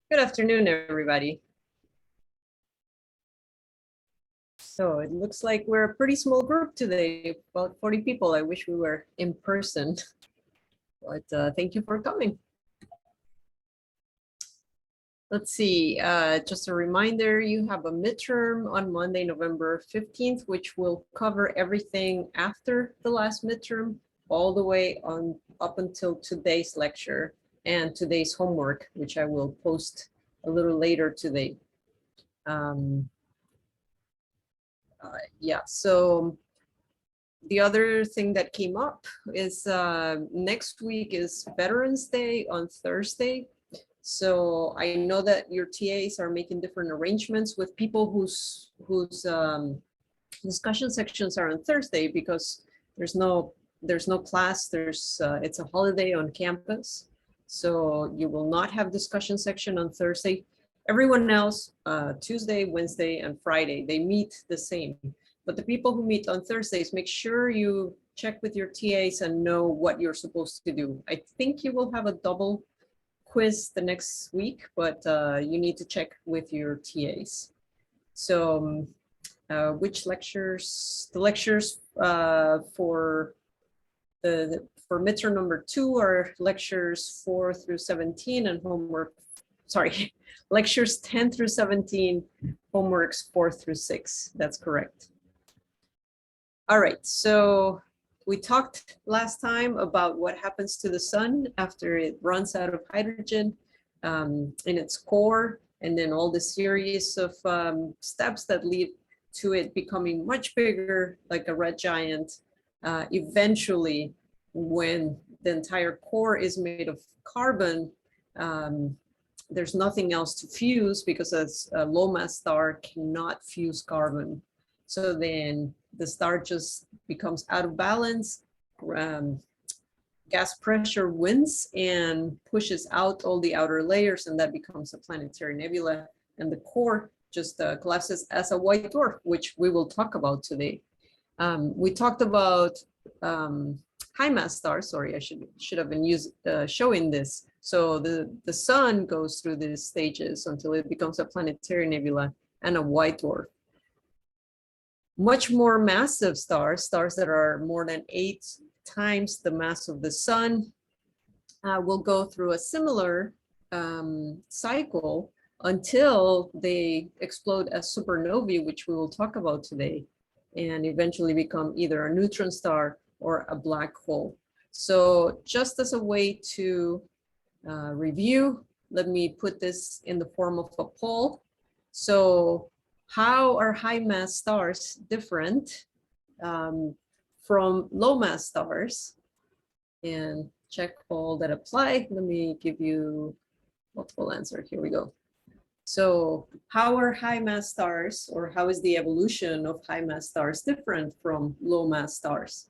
Good afternoon, everybody. So it looks like we're a pretty small group today, about 40 people. I wish we were in person, but thank you for coming. Let's see, just a reminder, you have a midterm on Monday, November 15th, which will cover everything after the last midterm, all the way on up until today's lecture and today's homework, which I will post a little later today. Yeah, so the other thing that came up is next week is Veterans Day on Thursday. So I know that your TAs are making different arrangements with people whose discussion sections are on Thursday because there's no class. It's a holiday on campus, so you will not have discussion section on Thursday. Everyone else, Tuesday, Wednesday, and Friday, they meet the same. But the people who meet on Thursdays, make sure you check with your TAs and know what you're supposed to do. I think you will have a double quiz the next week, but you need to check with your TAs. So which lectures? The lectures for midterm number 2 are lectures 4 through 17 and homework, sorry, lectures 10 through 17, homeworks 4 through 6. That's correct. All right, so we talked last time about what happens to the sun after it runs out of hydrogen in its core, and then all the series of steps that lead to it becoming much bigger, like a red giant. Eventually, when the entire core is made of carbon, there's nothing else to fuse because a low mass star cannot fuse carbon. So then the star just becomes out of balance. Gas pressure wins and pushes out all the outer layers, and that becomes a planetary nebula. And the core just collapses as a white dwarf, which we will talk about today. We talked about high mass stars. Sorry, I should have been showing this. So the sun goes through these stages until it becomes a planetary nebula and a white dwarf. Much more massive stars that are more than 8 times the mass of the sun, will go through a similar cycle until they explode as supernovae, which we will talk about today, and eventually become either a neutron star or a black hole. So just as a way to review, let me put this in the form of a poll. So how are high mass stars different from low mass stars? And check all that apply. Let me give you multiple answer. Here we go. So how are high mass stars, or how is the evolution of high mass stars different from low mass stars?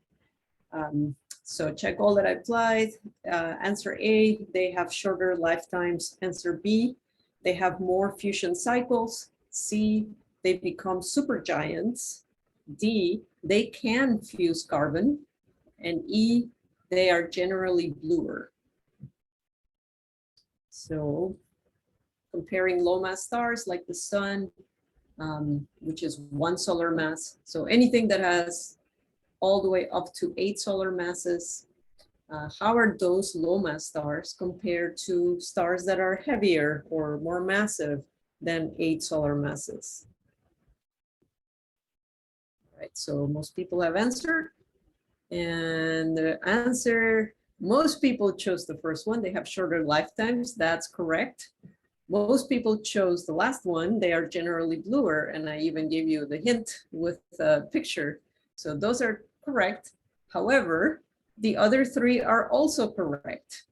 So check all that I applied. Answer A, they have shorter lifetimes. Answer B, they have more fusion cycles. C, they become supergiants. D, they can fuse carbon. And E, they are generally bluer. So comparing low mass stars like the sun, which is 1 solar mass. So anything that has all the way up to 8 solar masses, how are those low mass stars compared to stars that are heavier or more massive than 8 solar masses? All right, so most people have answered. And the answer, most people chose the first one. They have shorter lifetimes. That's correct. Most people chose the last one. They are generally bluer. And I even gave you the hint with the picture. So those are correct. However, the other 3 are also correct.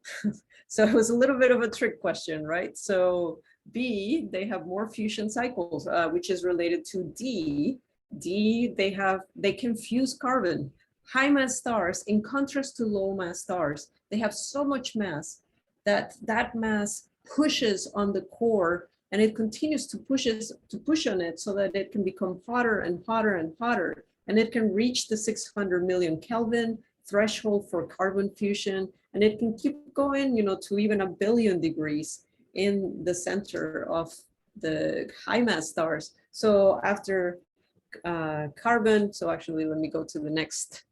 So it was a little bit of a trick question, right? So B, they have more fusion cycles, which is related to D. D, they can fuse carbon. High mass stars, in contrast to low mass stars, they have so much mass that mass pushes on the core, and it continues to push on it so that it can become hotter and hotter and hotter, and it can reach the 600 million Kelvin threshold for carbon fusion, and it can keep going, to even 1 billion degrees. in the center of the high mass stars. So after carbon, so actually let me go to the next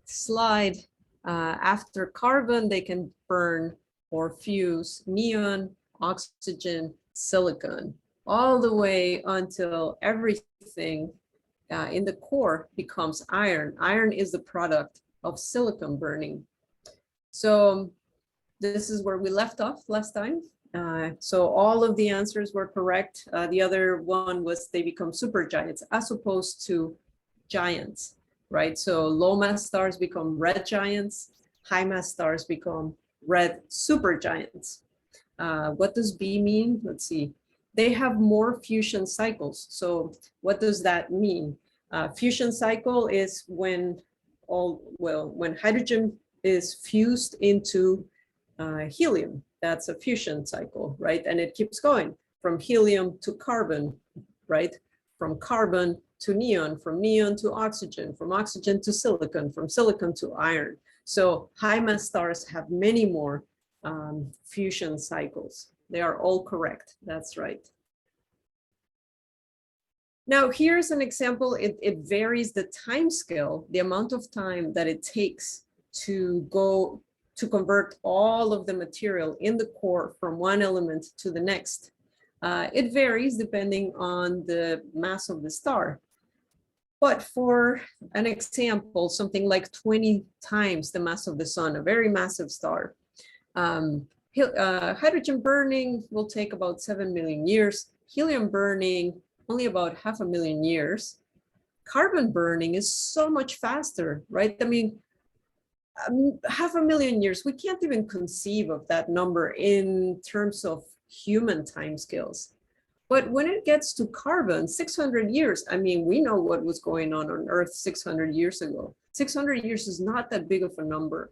slide. After carbon, they can burn or fuse neon, oxygen, silicon, all the way until everything in the core becomes iron. Iron is the product of silicon burning. So this is where we left off last time. So all of the answers were correct. The other one was they become supergiants as opposed to giants, right? So low mass stars become red giants, high mass stars become red supergiants. What does B mean? Let's see. They have more fusion cycles. So what does that mean? Fusion cycle is when when hydrogen is fused into helium. That's a fusion cycle, right? And it keeps going from helium to carbon, right? From carbon to neon, from neon to oxygen, from oxygen to silicon, from silicon to iron. So high mass stars have many more fusion cycles. They are all correct. That's right. Now, here's an example. It varies the time scale, the amount of time that it takes to go to convert all of the material in the core from one element to the next. It varies depending on the mass of the star. But for an example, something like 20 times the mass of the sun, a very massive star, hydrogen burning will take about 7 million years. Helium burning, only about 500,000 years. Carbon burning is so much faster, right? I mean, 500,000 years, we can't even conceive of that number in terms of human timescales. But when it gets to carbon, 600 years, I mean, we know what was going on Earth 600 years ago. 600 years is not that big of a number.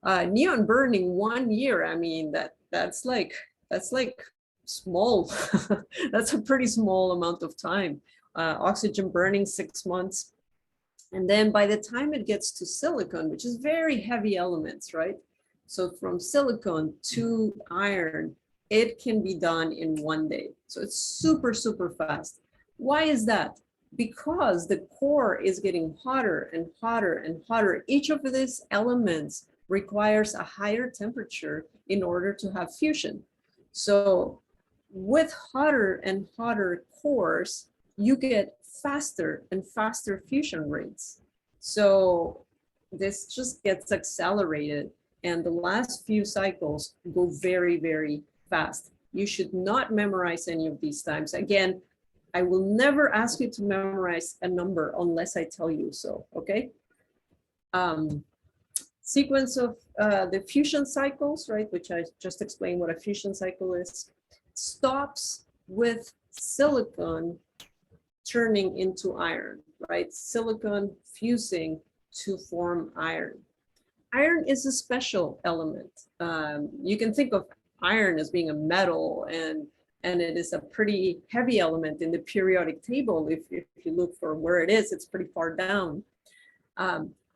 Neon burning 1 year, I mean, that's like small. That's a pretty small amount of time. Oxygen burning 6 months. And then by the time it gets to silicon, which is very heavy elements, right? So from silicon to iron, it can be done in 1 day. So it's super, super fast. Why is that? Because the core is getting hotter and hotter and hotter. Each of these elements requires a higher temperature in order to have fusion. So with hotter and hotter cores, you get faster and faster fusion rates. So this just gets accelerated, and the last few cycles go very, very fast. You should not memorize any of these times. Again, I will never ask you to memorize a number unless I tell you so, okay? Sequence of the fusion cycles, right, which I just explained what a fusion cycle is, stops with silicon turning into iron, right? Silicon fusing to form iron. Iron is a special element. You can think of iron as being a metal, and it is a pretty heavy element in the periodic table. If you look for where it is, it's pretty far down.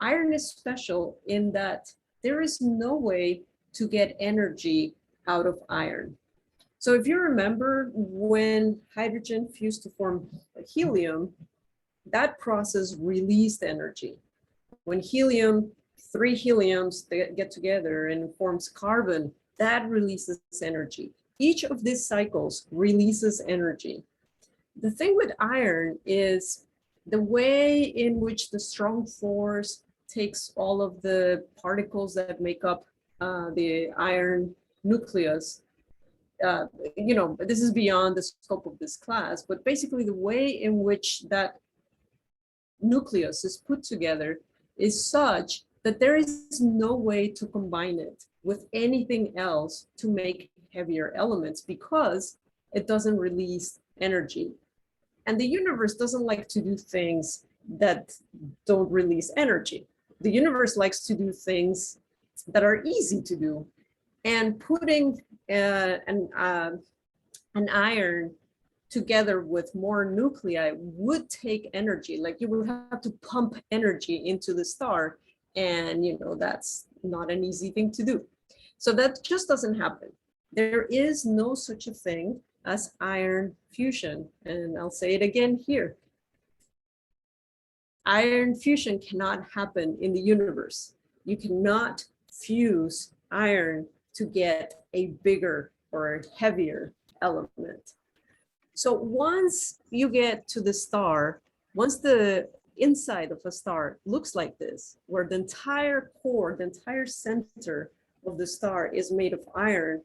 Iron is special in that there is no way to get energy out of iron. So if you remember, when hydrogen fused to form helium, that process released energy. When helium, 3 heliums get together and forms carbon, that releases energy. Each of these cycles releases energy. The thing with iron is the way in which the strong force takes all of the particles that make up the iron nucleus. You know, this is beyond the scope of this class, but basically the way in which that nucleus is put together is such that there is no way to combine it with anything else to make heavier elements, because it doesn't release energy. And the universe doesn't like to do things that don't release energy. The universe likes to do things that are easy to do. And putting an iron together with more nuclei would take energy. Like, you would have to pump energy into the star, and you know, that's not an easy thing to do. So that just doesn't happen. There is no such a thing as iron fusion. And I'll say it again here. Iron fusion cannot happen in the universe. You cannot fuse iron to get a bigger or a heavier element. So once you get to the star, once the inside of a star looks like this, where the entire core, the entire center of the star is made of iron,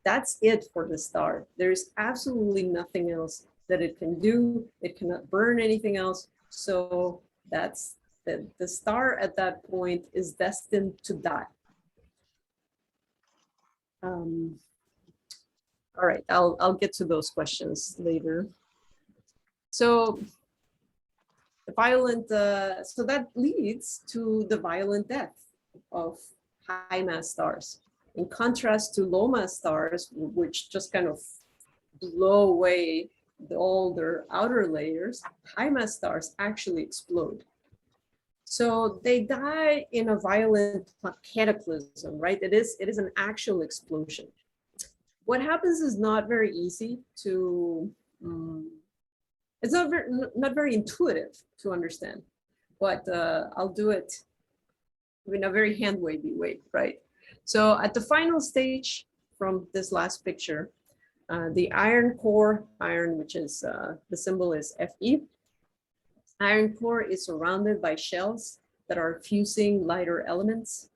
that's it for the star. There's absolutely nothing else that it can do. It cannot burn anything else. So that's the star at that point is destined to die. All right, I'll get to those questions later. So the violent, so that leads to the violent death of high mass stars. In contrast to low mass stars, which just kind of blow away all their outer layers, high mass stars actually explode. So they die in a violent cataclysm, right? It is an actual explosion. What happens is not very easy to, it's not very intuitive to understand, but I'll do it in a very hand-wavy way, right? So at the final stage from this last picture, the iron core, iron, which is, the symbol is Fe. Iron core is surrounded by shells that are fusing lighter elements.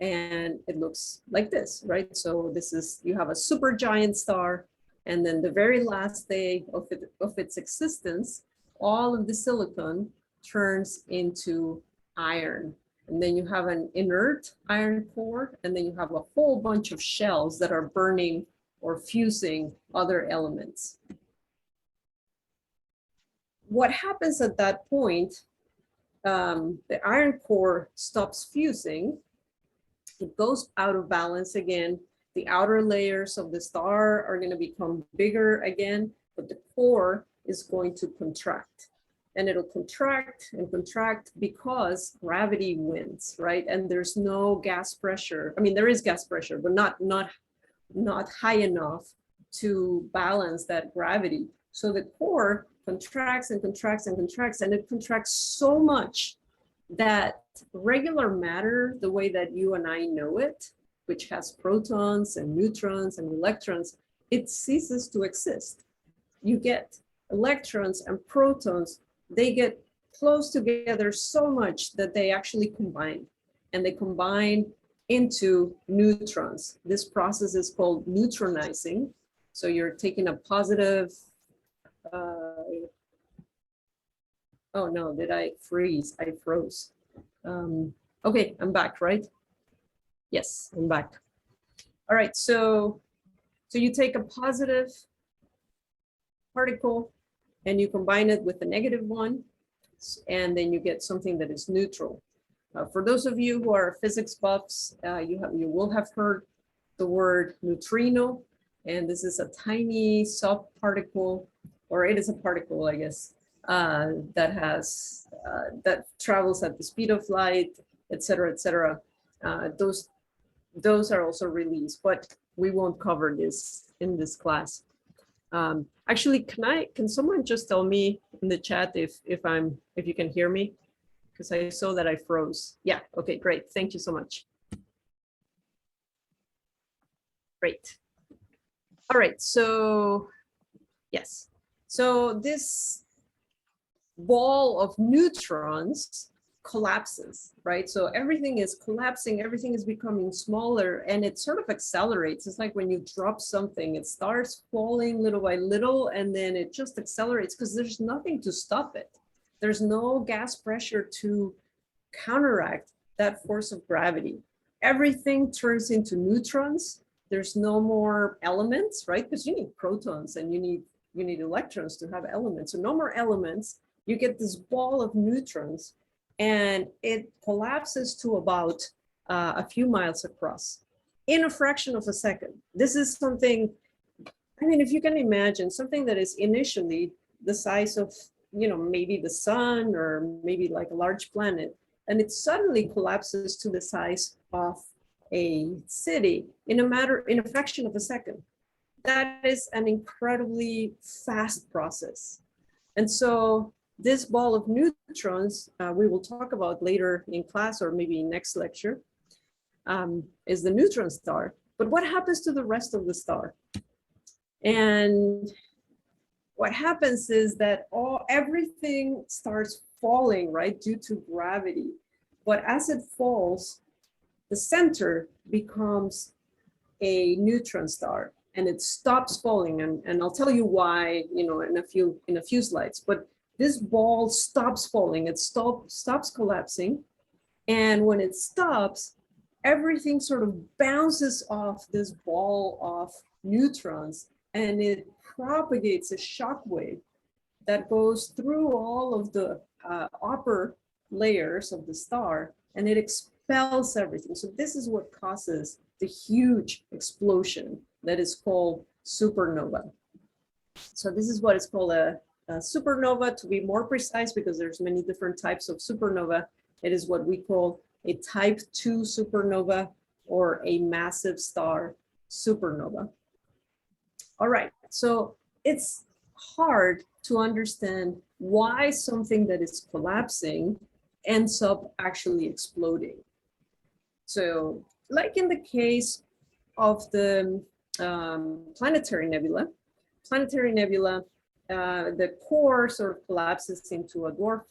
And it looks like this, right? So this is, you have a supergiant star, and then the very last day of its existence, all of the silicon turns into iron. And then you have an inert iron core, and then you have a whole bunch of shells that are burning or fusing other elements. What happens at that point, the iron core stops fusing. It goes out of balance again. The outer layers of the star are going to become bigger again, but the core is going to contract. And it'll contract and contract because gravity wins, right? And there's no gas pressure. I mean, there is gas pressure, but not high enough to balance that gravity. So the core contracts and contracts and contracts, and it contracts so much that regular matter, the way that you and I know it, which has protons and neutrons and electrons, it ceases to exist. You get electrons and protons, they get close together so much that they actually combine, and they combine into neutrons. This process is called neutronizing. So you're taking a positive, oh no, did I freeze? I froze. Okay, I'm back, right? Yes, I'm back. All right, so you take a positive particle and you combine it with a negative one, and then you get something that is neutral. For those of you who are physics buffs, you will have heard the word neutrino, and this is a tiny soft particle, or it is a particle, I guess, that has that travels at the speed of light, et cetera, et cetera. Those are also released, but we won't cover this in this class. Actually, can someone just tell me in the chat if you can hear me? Because I saw that I froze. Yeah, okay, great. Thank you so much. Great. All right, so yes. So this ball of neutrons collapses, right? So everything is collapsing, everything is becoming smaller, and it sort of accelerates. It's like when you drop something, it starts falling little by little, and then it just accelerates because there's nothing to stop it. There's no gas pressure to counteract that force of gravity. Everything turns into neutrons. There's no more elements, right? Because you need protons and you need electrons to have elements. So no more elements. You get this ball of neutrons, and it collapses to about a few miles across in a fraction of a second. This is something, I mean, if you can imagine something that is initially the size of, maybe the sun or maybe like a large planet, and it suddenly collapses to the size of a city in a fraction of a second. That is an incredibly fast process. And so this ball of neutrons, we will talk about later in class or maybe next lecture, is the neutron star. But what happens to the rest of the star? And what happens is that everything starts falling, right, due to gravity. But as it falls, the center becomes a neutron star and it stops falling. And I'll tell you why, in a few slides. But this ball stops falling, it stops collapsing. And when it stops, everything sort of bounces off this ball of neutrons and it propagates a shock wave that goes through all of the upper layers of the star and it expels everything. So this is what causes the huge explosion that is called supernova. So this is what is called a supernova. To be more precise, because there's many different types of supernova, it is what we call a type 2 supernova or a massive star supernova. All right, so it's hard to understand why something that is collapsing ends up actually exploding. So like in the case of the planetary nebula, the core sort of collapses into a dwarf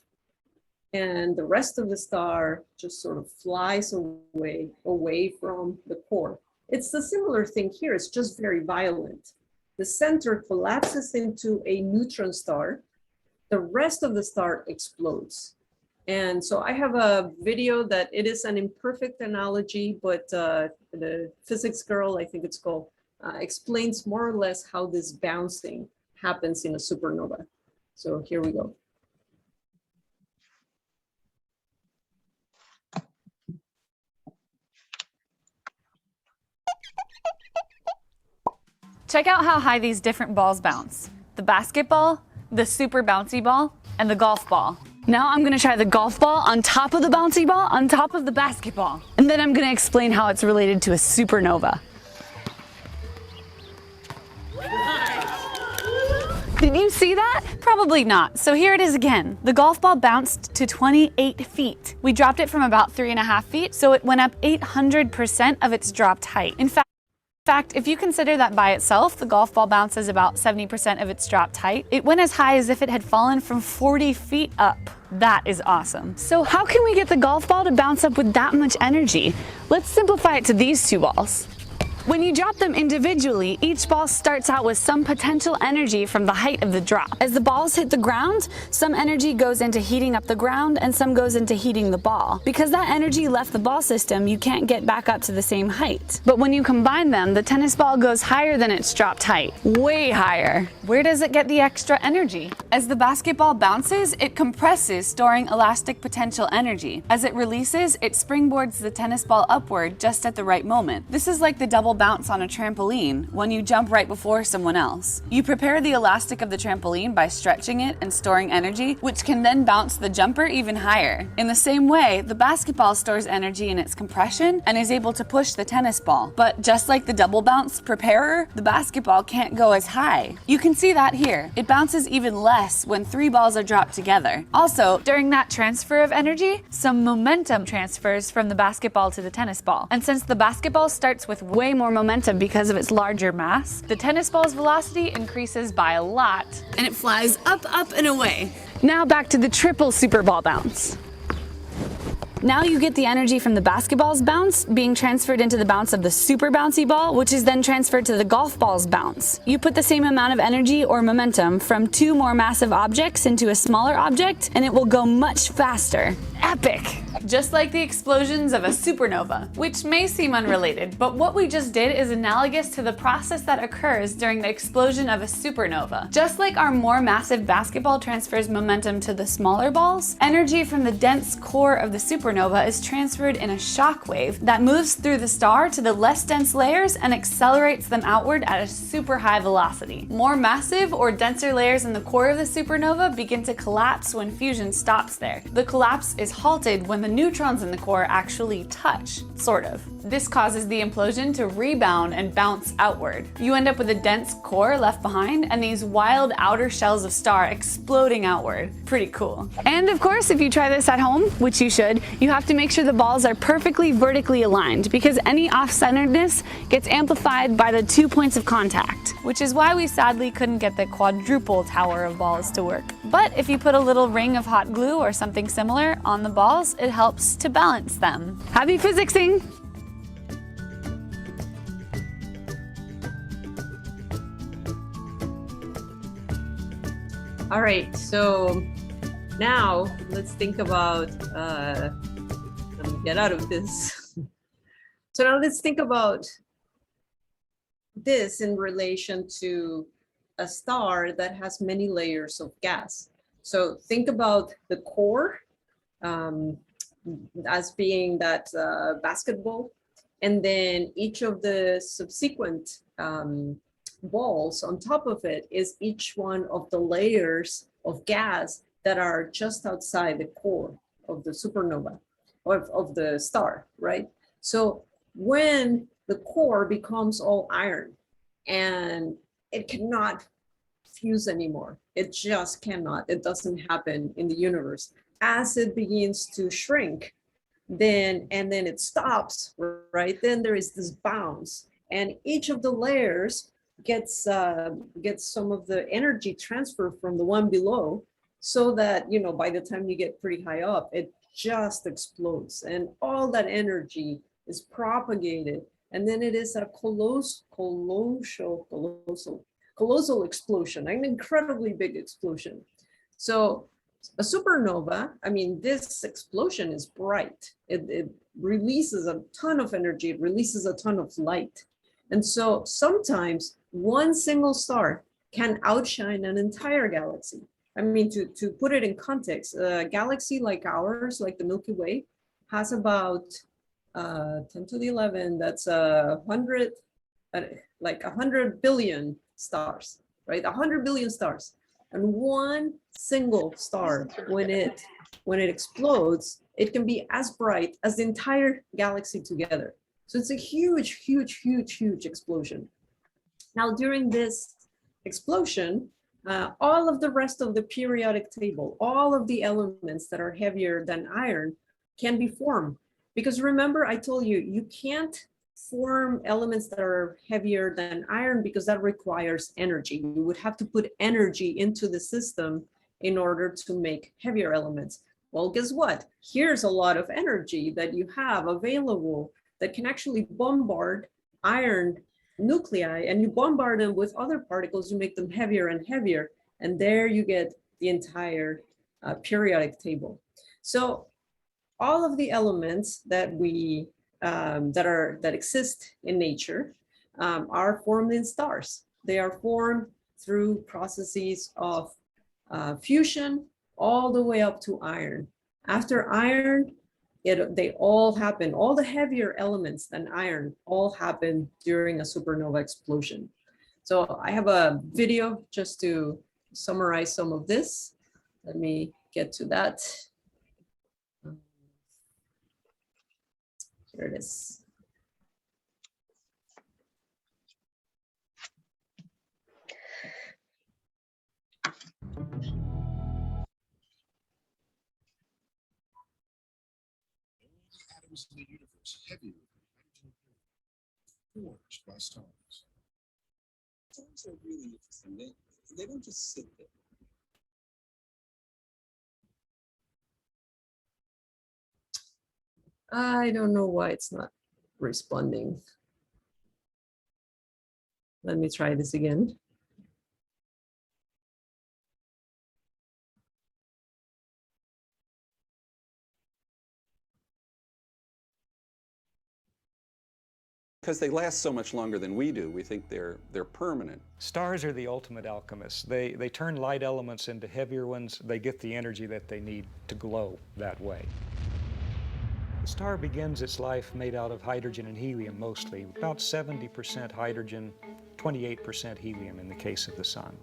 and the rest of the star just sort of flies away from the core. It's a similar thing here, it's just very violent. The center collapses into a neutron star, the rest of the star explodes. And so I have a video that it is an imperfect analogy, but the physics girl, I think it's called, explains more or less how this bouncing happens in a supernova. So here we go. Check out how high these different balls bounce. The basketball, the super bouncy ball, and the golf ball. Now I'm gonna try the golf ball on top of the bouncy ball, on top of the basketball. And then I'm gonna explain how it's related to a supernova. Did you see that? Probably not. So here it is again. The golf ball bounced to 28 feet. We dropped it from about 3.5 feet, so it went up 800% of its dropped height. In fact, if you consider that by itself, the golf ball bounces about 70% of its dropped height. It went as high as if it had fallen from 40 feet up. That is awesome. So how can we get the golf ball to bounce up with that much energy? Let's simplify it to these two balls. When you drop them individually, each ball starts out with some potential energy from the height of the drop. As the balls hit the ground, some energy goes into heating up the ground and some goes into heating the ball. Because that energy left the ball system, you can't get back up to the same height. But when you combine them, the tennis ball goes higher than its dropped height. Way higher. Where does it get the extra energy? As the basketball bounces, it compresses, storing elastic potential energy. As it releases, it springboards the tennis ball upward just at the right moment. This is like the double bounce on a trampoline when you jump right before someone else. You prepare the elastic of the trampoline by stretching it and storing energy, which can then bounce the jumper even higher. In the same way, the basketball stores energy in its compression and is able to push the tennis ball. But just like the double bounce preparer, the basketball can't go as high. You can see that here. It bounces even less when 3 balls are dropped together. Also, during that transfer of energy, some momentum transfers from the basketball to the tennis ball. And since the basketball starts with way more momentum because of its larger mass, the tennis ball's velocity increases by a lot, and it flies up, up, and away. Now back to the triple super ball bounce. Now you get the energy from the basketball's bounce being transferred into the bounce of the super bouncy ball, which is then transferred to the golf ball's bounce. You put the same amount of energy or momentum from 2 more massive objects into a smaller object, and it will go much faster. Epic! Just like the explosions of a supernova, which may seem unrelated, but what we just did is analogous to the process that occurs during the explosion of a supernova. Just like our more massive basketball transfers momentum to the smaller balls, energy from the dense core of the supernova is transferred in a shock wave that moves through the star to the less dense layers and accelerates them outward at a super high velocity. More massive or denser layers in the core of the supernova begin to collapse when fusion stops there. The collapse is is halted when the neutrons in the core actually touch, sort of. This causes the implosion to rebound and bounce outward. You end up with a dense core left behind and these wild outer shells of star exploding outward. Pretty cool. And of course, if you try this at home, which you should, you have to make sure the balls are perfectly vertically aligned because any off-centeredness gets amplified by the 2 points of contact, which is why we sadly couldn't get the quadruple tower of balls to work. But if you put a little ring of hot glue or something similar on the balls, it helps to balance them. Happy physicsing! All right, so now let's think about, let me get out of this. So now let's think about this in relation to a star that has many layers of gas. So think about the core as being that basketball, and then each of the subsequent balls on top of it is each one of the layers of gas that are just outside the core of the supernova, of the star, right? So when the core becomes all iron and it cannot fuse anymore, it just cannot, it doesn't happen in the universe. As it begins to shrink, then it stops, right? Then there is this bounce, and each of the layers gets some of the energy transfer from the one below, so that, you know, by the time you get pretty high up, it just explodes, and all that energy is propagated, and then it is a colossal explosion, an incredibly big explosion. So a supernova, I mean, this explosion is bright. It releases a ton of energy, it releases a ton of light. And so sometimes one single star can outshine an entire galaxy. I mean, to put it in context, a galaxy like ours, like the Milky Way, has about 10 to the 11, that's 100, like 100 billion stars, right? 100 billion stars. And one single star, when it explodes, it can be as bright as the entire galaxy together. So it's a huge, huge, huge, huge explosion. Now, during this explosion, all of the rest of the periodic table, all of the elements that are heavier than iron can be formed. Because remember, I told you, you can't form elements that are heavier than iron because that requires energy. You would have to put energy into the system in order to make heavier elements. Well, guess what? Here's a lot of energy that you have available that can actually bombard iron nuclei, and you bombard them with other particles, you make them heavier and heavier, and there you get the entire periodic table. So all of the elements that we that exist in nature are formed in stars. They are formed through processes of fusion all the way up to iron. After iron, they all happen, all the heavier elements than iron all happen during a supernova explosion. So I have a video just to summarize some of this. Let me get to that. Here it is. Atoms in the universe heavier than forged by stars. Stars are really interesting. They don't just sit there. I don't know why it's not responding. Let me try this again. Because they last so much longer than we do, we think they're permanent. Stars are the ultimate alchemists. They turn light elements into heavier ones. They get the energy that they need to glow that way. The star begins its life made out of hydrogen and helium mostly, about 70% hydrogen, 28% helium in the case of the sun.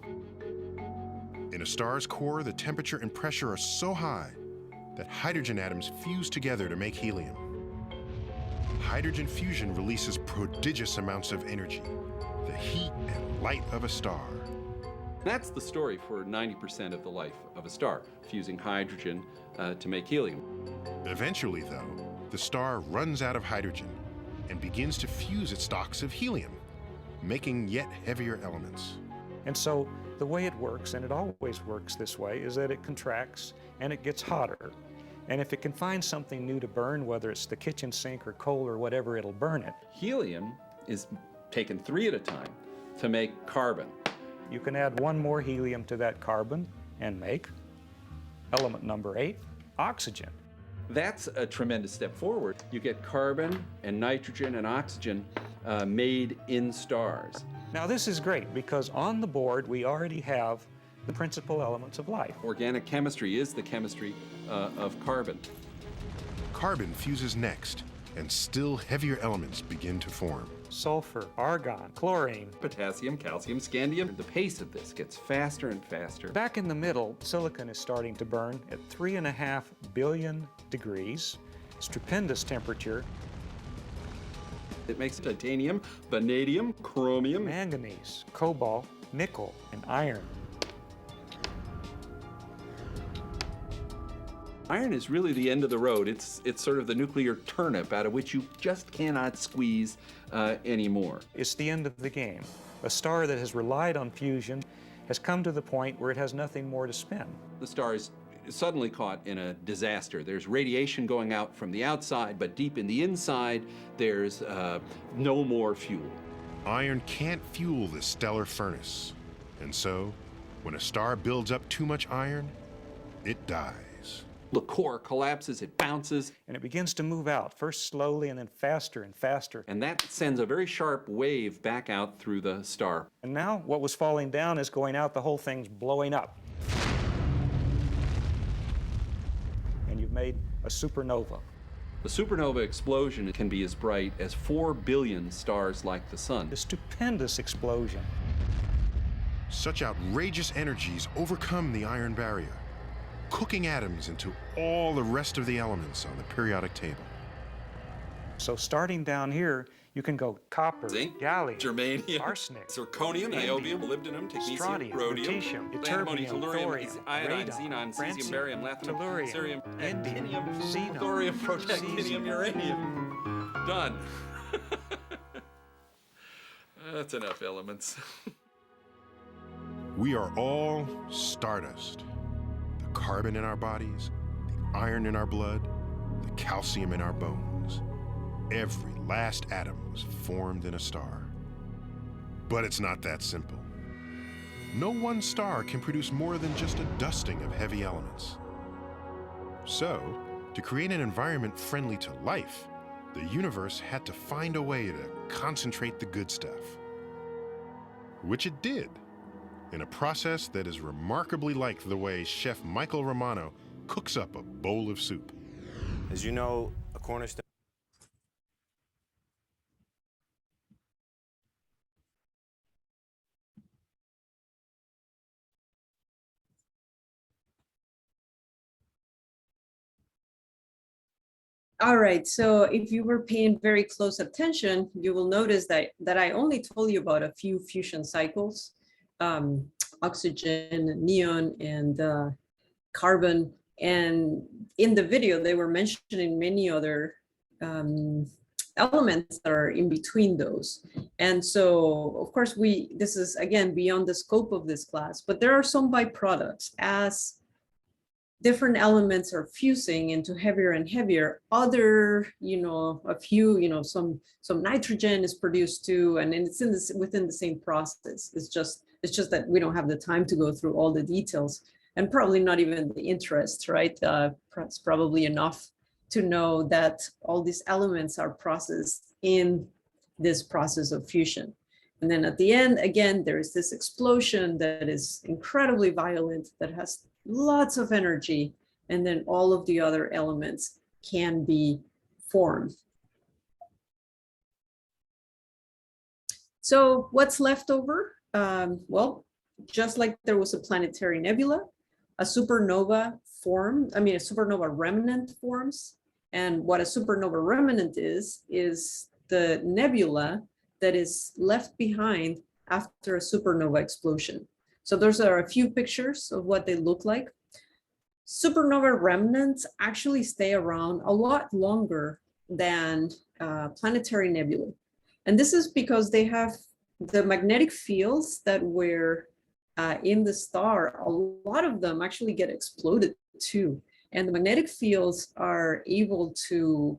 In a star's core, the temperature and pressure are so high that hydrogen atoms fuse together to make helium. Hydrogen fusion releases prodigious amounts of energy, the heat and light of a star. That's the story for 90% of the life of a star, fusing hydrogen to make helium. Eventually, though, the star runs out of hydrogen and begins to fuse its stocks of helium, making yet heavier elements. And so the way it works, and it always works this way, is that it contracts and it gets hotter. And if it can find something new to burn, whether it's the kitchen sink or coal or whatever, it'll burn it. Helium is taken 3 at a time to make carbon. You can add one more helium to that carbon and make element number 8, oxygen. That's a tremendous step forward. You get carbon and nitrogen and oxygen made in stars. Now this is great because on the board we already have the principal elements of life. Organic chemistry is the chemistry of carbon. Carbon fuses next, and still heavier elements begin to form. Sulfur, argon, chlorine. Potassium, calcium, scandium. The pace of this gets faster and faster. Back in the middle, silicon is starting to burn at 3.5 billion degrees, stupendous temperature. It makes titanium, vanadium, chromium, Manganese, cobalt, nickel, and iron. Iron is really the end of the road. It's sort of the nuclear turnip out of which you just cannot squeeze anymore. It's the end of the game. A star that has relied on fusion has come to the point where it has nothing more to spin. The star is suddenly caught in a disaster. There's radiation going out from the outside, but deep in the inside, there's no more fuel. Iron can't fuel this stellar furnace, and so, when a star builds up too much iron, it dies. The core collapses, it bounces, And it begins to move out, first slowly and then faster and faster. and that sends a very sharp wave back out through the star. And now what was falling down is going out, the whole thing's blowing up. And you've made a supernova. The supernova explosion can be as bright as 4 billion stars like the sun. A stupendous explosion. Such outrageous energies overcome the iron barrier, cooking atoms into all the rest of the elements on the periodic table. So starting down here, you can go copper, Zinc, gallium, germanium, arsenic, zirconium, niobium, molybdenum, technetium, strontium, rhodium, lutetium, antimony, ytterbium, tellurium, thorium, iodine, radon, xenon, cesium, francium, barium, lanthanum, tellurium, cerium, indium, actinium, xenon, thorium, protactinium, cesium. uranium. Done. That's enough elements. We are all stardust. The carbon in our bodies, the iron in our blood, the calcium in our bones. Every last atom was formed in a star. But it's not that simple. No one star can produce more than just a dusting of heavy elements. So, to create an environment friendly to life, the universe had to find a way to concentrate the good stuff. Which it did, in a process that is remarkably like the way Chef Michael Romano cooks up a bowl of soup. As you know, a cornerstone. All right, so if you were paying very close attention, you will notice that I only told you about a few fusion cycles, oxygen, neon, and carbon. And in the video, they were mentioning many other elements that are in between those. And so, of course, this is, again, beyond the scope of this class, but there are some byproducts as different elements are fusing into heavier and heavier. Other, a few, some nitrogen is produced too, and it's within the same process. It's just that we don't have the time to go through all the details, and probably not even the interest, right? It's probably enough to know that all these elements are processed in this process of fusion. And then at the end, again, there is this explosion that is incredibly violent, that has lots of energy, and then all of the other elements can be formed. So what's left over? Well, just like there was a planetary nebula, a supernova form, I mean, a supernova remnant forms. And what a supernova remnant is the nebula that is left behind after a supernova explosion. So those are a few pictures of what they look like. Supernova remnants actually stay around a lot longer than planetary nebulae. And this is because they have the magnetic fields that were in the star. A lot of them actually get exploded too. And the magnetic fields are able to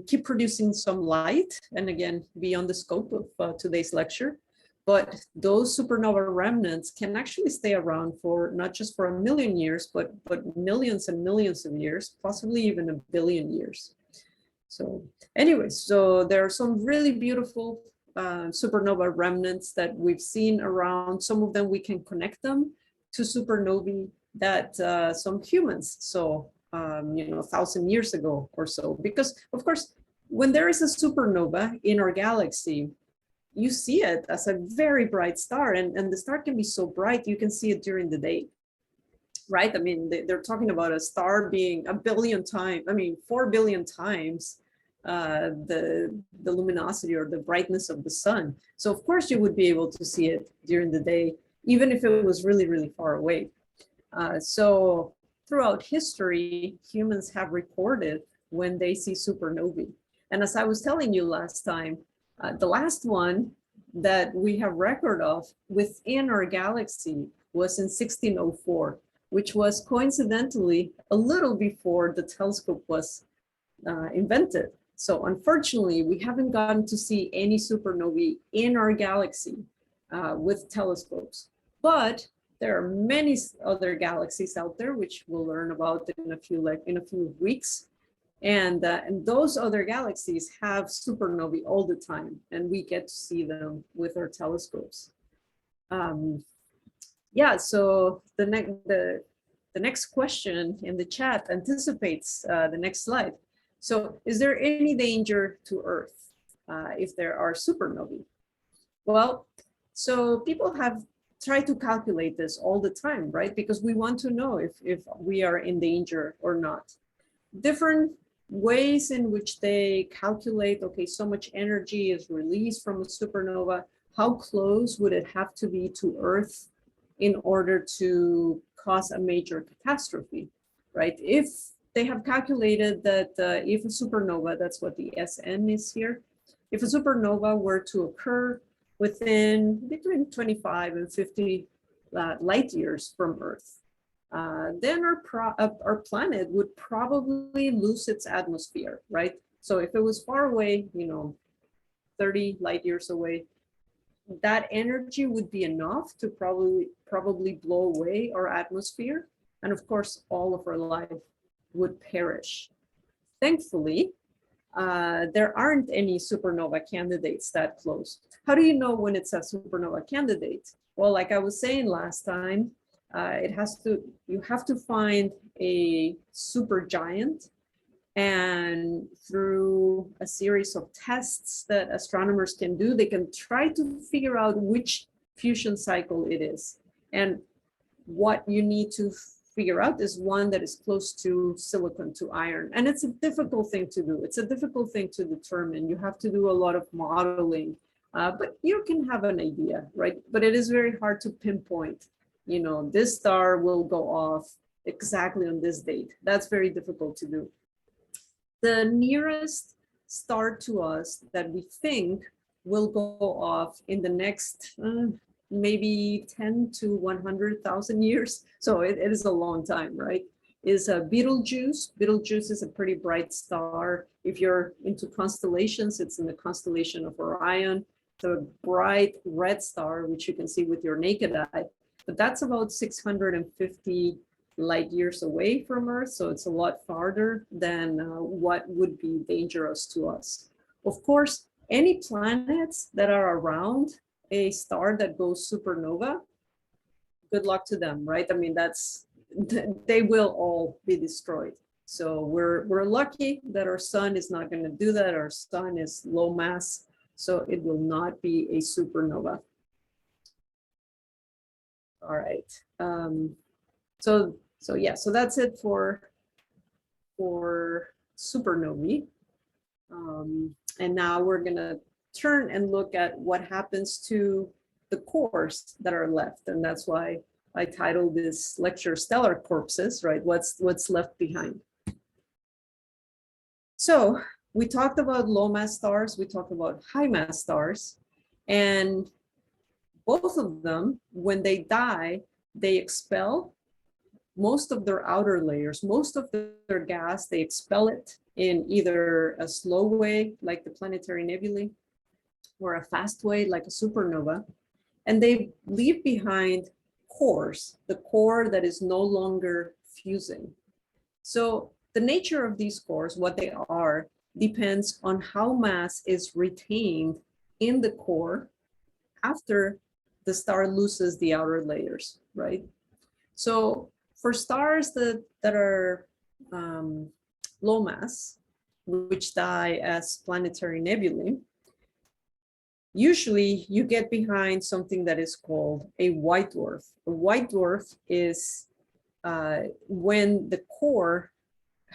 keep producing some light, and again, beyond the scope of today's lecture. But those supernova remnants can actually stay around for not just for 1 million years, but millions and millions of years, possibly even 1 billion years. So anyways, so there are some really beautiful supernova remnants that we've seen around. Some of them we can connect them to supernovae that some humans saw, 1,000 years ago or so. Because of course, when there is a supernova in our galaxy, you see it as a very bright star, and the star can be so bright you can see it during the day, right? I mean, they're talking about a star being 1 billion times, 4 billion times the luminosity or the brightness of the sun. So of course you would be able to see it during the day, even if it was really, really far away. So throughout history, humans have recorded when they see supernovae. And as I was telling you last time, the last one that we have record of within our galaxy was in 1604, which was coincidentally a little before the telescope was invented. So unfortunately, we haven't gotten to see any supernovae in our galaxy with telescopes. But there are many other galaxies out there, which we'll learn about in a few weeks. And those other galaxies have supernovae all the time, and we get to see them with our telescopes. Yeah, so the next question in the chat anticipates the next slide. So is there any danger to Earth if there are supernovae? Well, so people have tried to calculate this all the time, right? Because we want to know if we are in danger or not. Different ways in which they calculate, okay, so much energy is released from a supernova. How close would it have to be to Earth in order to cause a major catastrophe, right? If they have calculated that if a supernova, that's what the SN is here, if a supernova were to occur within between 25 and 50 light years from Earth, then our planet would probably lose its atmosphere, right? So if it was far away, 30 light years away, that energy would be enough to probably blow away our atmosphere. And of course, all of our life would perish. Thankfully, there aren't any supernova candidates that close. How do you know when it's a supernova candidate? Well, like I was saying last time, you have to find a supergiant, and through a series of tests that astronomers can do, they can try to figure out which fusion cycle it is. And what you need to figure out is one that is close to silicon to iron. And it's a difficult thing to do. It's a difficult thing to determine. You have to do a lot of modeling, but you can have an idea, right? But it is very hard to pinpoint, this star will go off exactly on this date. That's very difficult to do. The nearest star to us that we think will go off in the next maybe 10 to 100,000 years, so it is a long time, right, is Betelgeuse. Betelgeuse is a pretty bright star. If you're into constellations, it's in the constellation of Orion. It's a bright red star, which you can see with your naked eye, but that's about 650 light years away from Earth, so it's a lot farther than what would be dangerous to us. Of course, any planets that are around a star that goes supernova, good luck to them, right? I mean, they will all be destroyed. So we're lucky that our sun is not going to do that. Our sun is low mass, so it will not be a supernova. All right. So yeah, so that's it for supernovae. And now we're gonna turn and look at what happens to the cores that are left. And that's why I titled this lecture Stellar Corpses, right? What's left behind. So we talked about low mass stars, we talked about high mass stars, and both of them, when they die, they expel most of their outer layers, most of their gas, they expel it in either a slow way, like the planetary nebulae, or a fast way, like a supernova. And they leave behind cores, the core that is no longer fusing. So the nature of these cores, what they are, depends on how mass is retained in the core after the star loses the outer layers, right? So for stars that are low mass, which die as planetary nebulae, usually you get behind something that is called a white dwarf. A white dwarf is when the core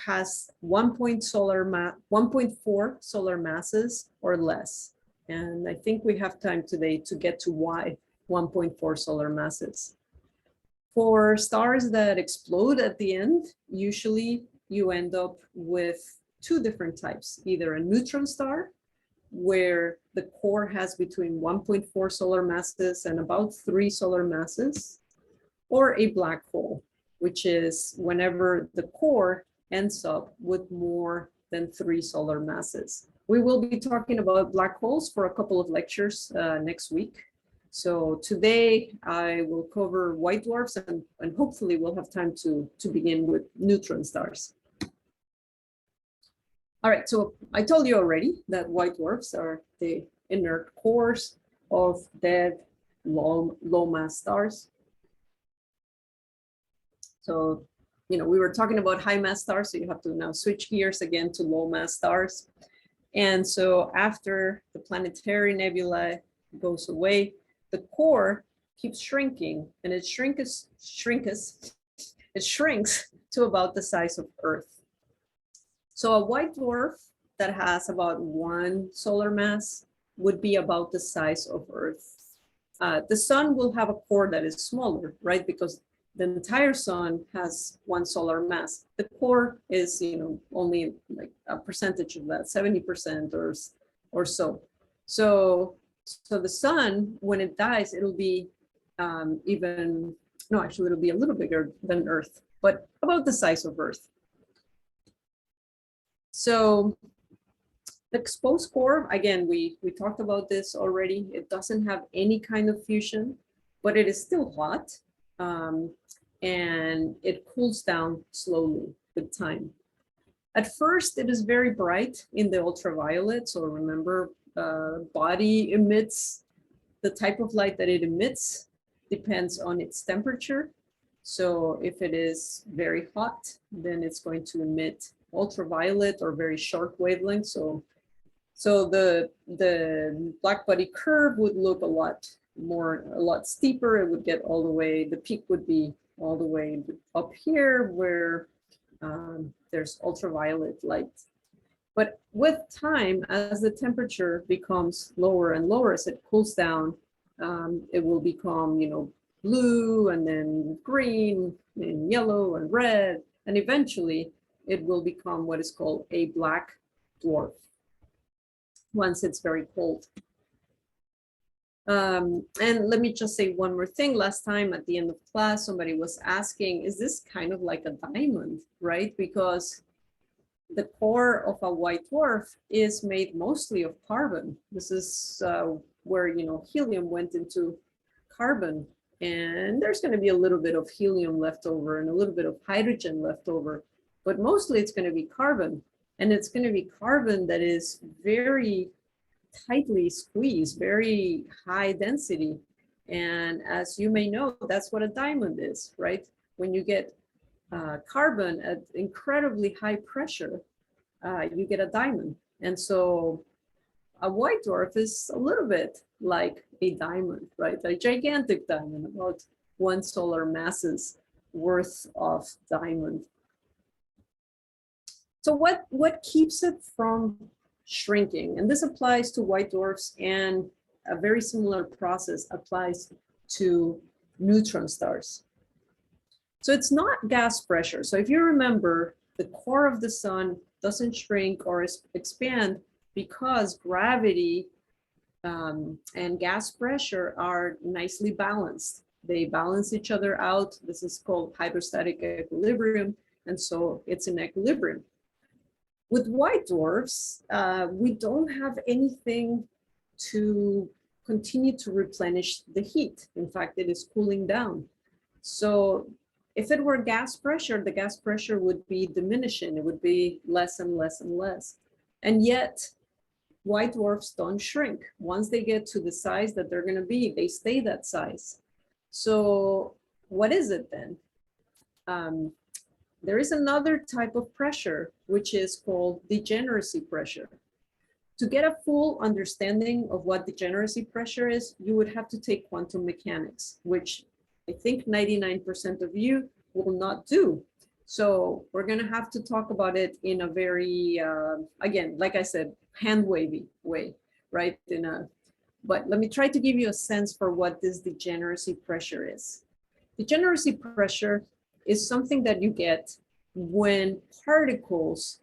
has 1.4 solar masses or less. And I think we have time today to get to why 1.4 solar masses. For stars that explode at the end, usually you end up with two different types, either a neutron star, where the core has between 1.4 solar masses and about 3 solar masses, or a black hole, which is whenever the core ends up with more than 3 solar masses. We will be talking about black holes for a couple of lectures next week. So today I will cover white dwarfs, and hopefully we'll have time to begin with neutron stars. All right, so I told you already that white dwarfs are the inert cores of dead low mass stars. So, you know, we were talking about high mass stars, so you have to now switch gears again to low mass stars. And so after the planetary nebula goes away, the core keeps shrinking, and it shrinks to about the size of Earth. So a white dwarf that has about 1 solar mass would be about the size of Earth. The sun will have a core that is smaller, right? Because the entire sun has 1 solar mass. The core is, you know, only like a percentage of that, 70% or so. So the sun, when it dies, it'll be it'll be a little bigger than Earth, but about the size of Earth. So the exposed core, again, we talked about this already. It doesn't have any kind of fusion, but it is still hot. And it cools down slowly with time. At first, it is very bright in the ultraviolet. So remember, body emits, the type of light that it emits depends on its temperature. So if it is very hot, then it's going to emit ultraviolet or very short wavelengths. So the black body curve would look a lot steeper. It would get all the way, the peak would be all the way up here where there's ultraviolet light. But with time, as the temperature becomes lower and lower, as it cools down, it will become, you know, blue and then green and yellow and red. And eventually it will become what is called a black dwarf once it's very cold. And let me just say one more thing. Last time at the end of class, somebody was asking, is this kind of like a diamond, right? Because the core of a white dwarf is made mostly of carbon. This is where, you know, helium went into carbon, and there's going to be a little bit of helium left over and a little bit of hydrogen left over, but mostly it's going to be carbon, and it's going to be carbon that is very tightly squeezed, very high density. And as you may know, that's what a diamond is, right? When you get carbon at incredibly high pressure, you get a diamond. And so a white dwarf is a little bit like a diamond, right? A gigantic diamond, about 1 solar masses worth of diamond. So what keeps it from shrinking? And this applies to white dwarfs, and a very similar process applies to neutron stars. So it's not gas pressure. So if you remember, the core of the sun doesn't shrink or expand because gravity and gas pressure are nicely balanced. They balance each other out. This is called hydrostatic equilibrium, and so it's in equilibrium. With white dwarfs, we don't have anything to continue to replenish the heat. In fact, it is cooling down. So if it were gas pressure, the gas pressure would be diminishing. It would be less and less and less. And yet, white dwarfs don't shrink. Once they get to the size that they're going to be, they stay that size. So what is it then? There is another type of pressure, which is called degeneracy pressure. To get a full understanding of what degeneracy pressure is, you would have to take quantum mechanics, which I think 99% of you will not do. So we're going to have to talk about it in a very, again, like I said, hand-wavy way, right? But let me try to give you a sense for what this degeneracy pressure is. Degeneracy pressure is something that you get when particles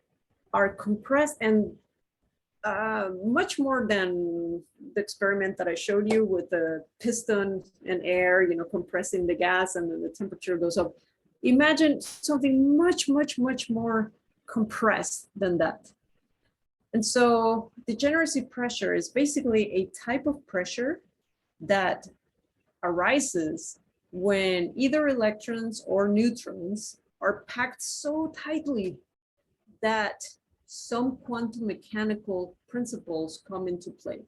are compressed, and much more than the experiment that I showed you with the piston and air, compressing the gas and then the temperature goes up. Imagine something much, much, much more compressed than that. And so degeneracy pressure is basically a type of pressure that arises when either electrons or neutrons are packed so tightly that some quantum mechanical principles come into play.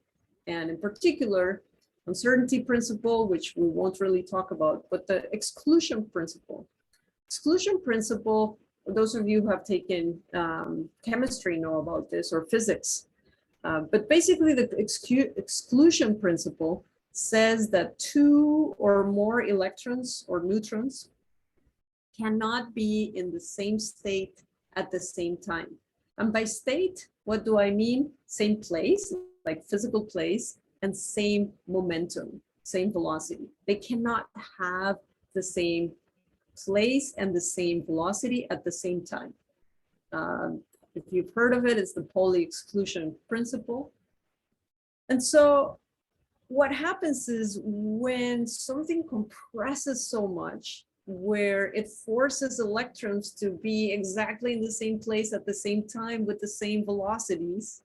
And in particular, uncertainty principle, which we won't really talk about, but the exclusion principle. Exclusion principle, those of you who have taken chemistry know about this, or physics. But basically the exclusion principle says that two or more electrons or neutrons cannot be in the same state at the same time. And by state, what do I mean? Same place, like physical place, and same momentum, same velocity. They cannot have the same place and the same velocity at the same time. If you've heard of it, it's the Pauli exclusion principle. And so what happens is when something compresses so much, where it forces electrons to be exactly in the same place at the same time with the same velocities,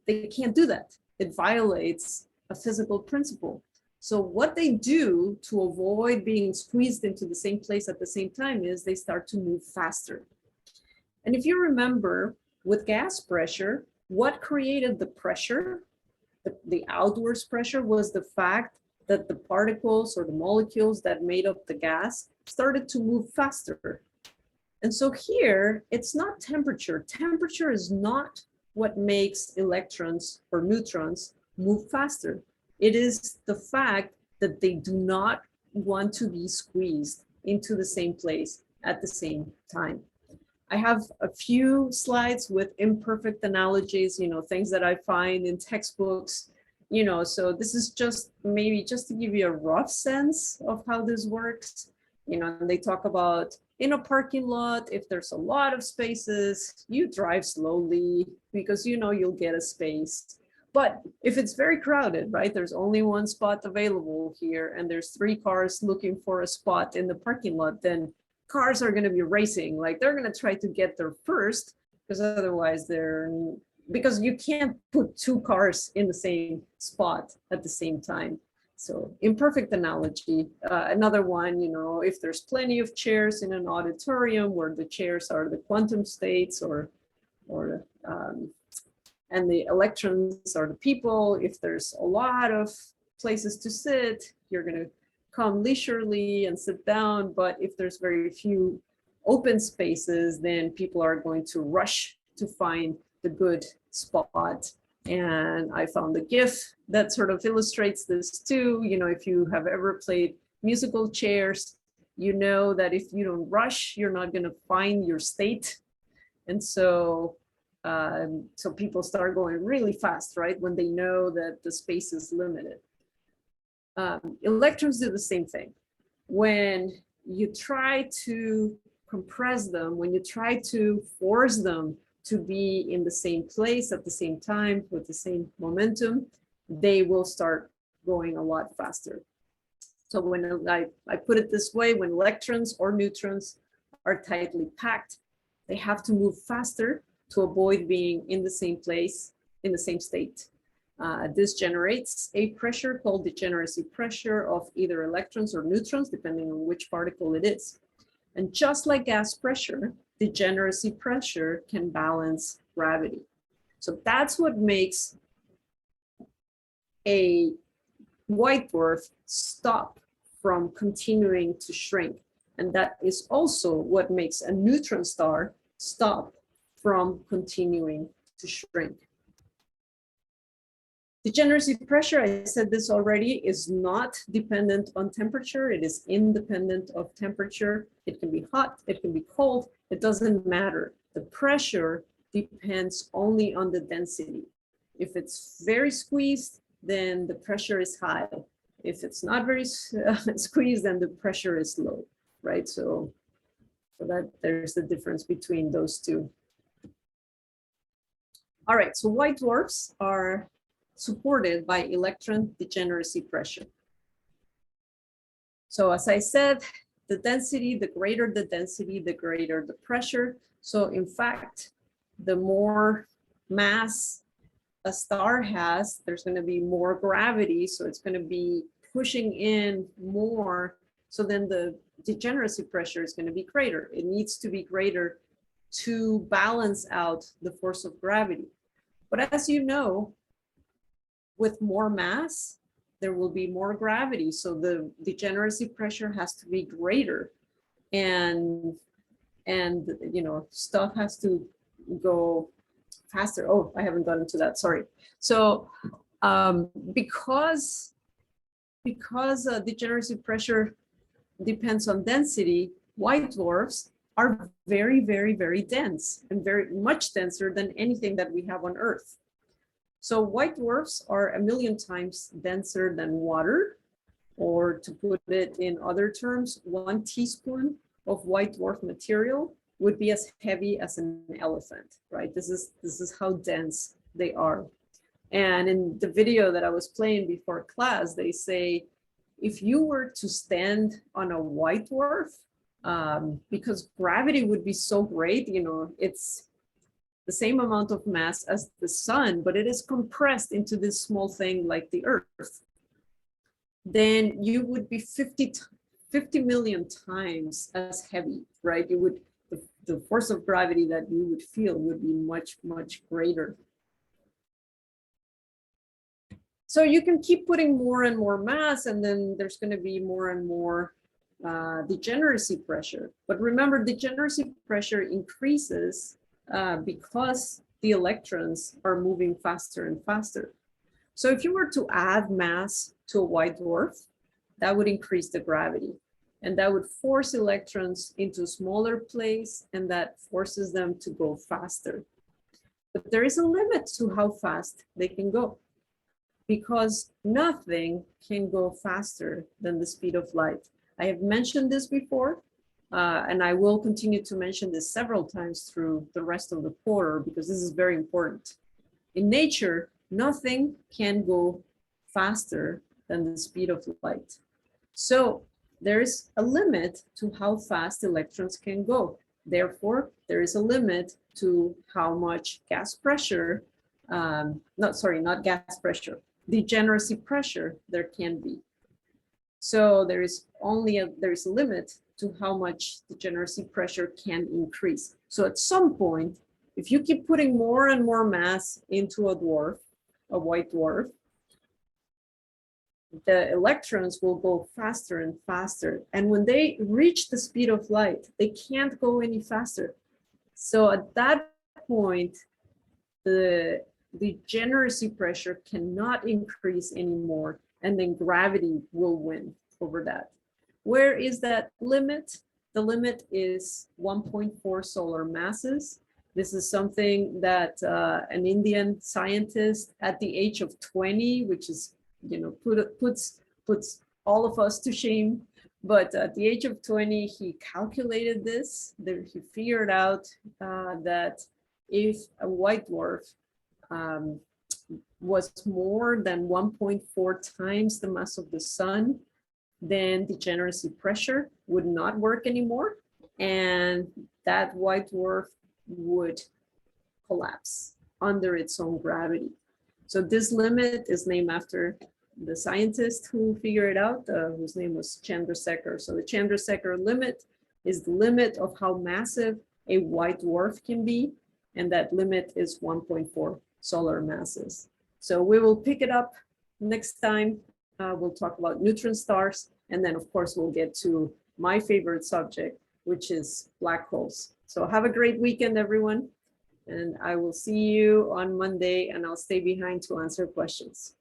they can't do that. It violates a physical principle. So what they do to avoid being squeezed into the same place at the same time is they start to move faster. And if you remember, with gas pressure, what created the pressure, the outwards pressure, was the fact that the particles or the molecules that made up the gas started to move faster. And so here, it's not temperature. Temperature is not what makes electrons or neutrons move faster. It is the fact that they do not want to be squeezed into the same place at the same time. I have a few slides with imperfect analogies, things that I find in textbooks, so this is just maybe just to give you a rough sense of how this works. And they talk about in a parking lot, if there's a lot of spaces, you drive slowly because you'll get a space. But if it's very crowded, right, there's only one spot available here and there's 3 cars looking for a spot in the parking lot, then cars are going to be racing. Like they're going to try to get there first, because otherwise because you can't put 2 cars in the same spot at the same time. So imperfect analogy. Another one, if there's plenty of chairs in an auditorium where the chairs are the quantum states and the electrons are the people, if there's a lot of places to sit, you're going to come leisurely and sit down. But if there's very few open spaces, then people are going to rush to find the good spot. And I found a GIF that sort of illustrates this too. If you have ever played musical chairs, You know that if you don't rush, you're not going to find your state. And so, so people start going really fast, right? When they know that the space is limited. Electrons do the same thing. When you try to compress them, when you try to force them to be in the same place at the same time with the same momentum, they will start going a lot faster. So when I put it this way, when electrons or neutrons are tightly packed, they have to move faster to avoid being in the same place, in the same state. This generates a pressure called degeneracy pressure of either electrons or neutrons, depending on which particle it is. And just like gas pressure, degeneracy pressure can balance gravity. So that's what makes a white dwarf stop from continuing to shrink. And that is also what makes a neutron star stop from continuing to shrink. Degeneracy pressure, I said this already, is not dependent on temperature. It is independent of temperature. It can be hot, it can be cold, it doesn't matter. The pressure depends only on the density. If it's very squeezed, then the pressure is high. If it's not very squeezed, then the pressure is low, right? So that there's the difference between those two. All right, so white dwarfs are supported by electron degeneracy pressure. So as I said, the density, the greater the density, the greater the pressure. So in fact, the more mass a star has, there's going to be more gravity. So it's going to be pushing in more. So then the degeneracy pressure is going to be greater. It needs to be greater to balance out the force of gravity. But as you know, with more mass, there will be more gravity. So the degeneracy pressure has to be greater. And you know, stuff has to go faster. Oh, I haven't gotten to that, sorry. So because degeneracy pressure depends on density, white dwarfs are very, very, very dense and very much denser than anything that we have on Earth. So white dwarfs are 1,000,000 times denser than water, or to put it in other terms, 1 teaspoon of white dwarf material would be as heavy as an elephant, right? This is how dense they are. And in the video that I was playing before class, they say, if you were to stand on a white dwarf, because gravity would be so great, you know, it's the same amount of mass as the sun, but it is compressed into this small thing like the Earth, then you would be 50 million times as heavy, right? You would, the force of gravity that you would feel would be much, much greater. So you can keep putting more and more mass, and then there's going to be more and more degeneracy pressure. But remember, degeneracy pressure increases because the electrons are moving faster and faster. So if you were to add mass to a white dwarf, that would increase the gravity. And that would force electrons into a smaller place, and that forces them to go faster. But there is a limit to how fast they can go, because nothing can go faster than the speed of light. I have mentioned this before, and I will continue to mention this several times through the rest of the quarter, because this is very important. In nature, nothing can go faster than the speed of light. So there's a limit to how fast electrons can go. Therefore, there is a limit to how much gas pressure, not gas pressure, degeneracy pressure there can be. So there's a limit to how much degeneracy pressure can increase. So at some point, if you keep putting more and more mass into a white dwarf, the electrons will go faster and faster. And when they reach the speed of light, they can't go any faster. So at that point, the degeneracy pressure cannot increase anymore, and then gravity will win over that. Where is that limit? The limit is 1.4 solar masses. This is something that an Indian scientist at the age of 20, which is, puts all of us to shame. But at the age of 20, he calculated this. He figured out that if a white dwarf was more than 1.4 times the mass of the sun, then degeneracy pressure would not work anymore, and that white dwarf would collapse under its own gravity. So this limit is named after the scientist who figured it out, whose name was Chandrasekhar. So the Chandrasekhar limit is the limit of how massive a white dwarf can be, and that limit is 1.4 solar masses. So we will pick it up next time. We'll talk about neutron stars, and then of course we'll get to my favorite subject, which is black holes. So have a great weekend, everyone, and I will see you on Monday, and I'll stay behind to answer questions.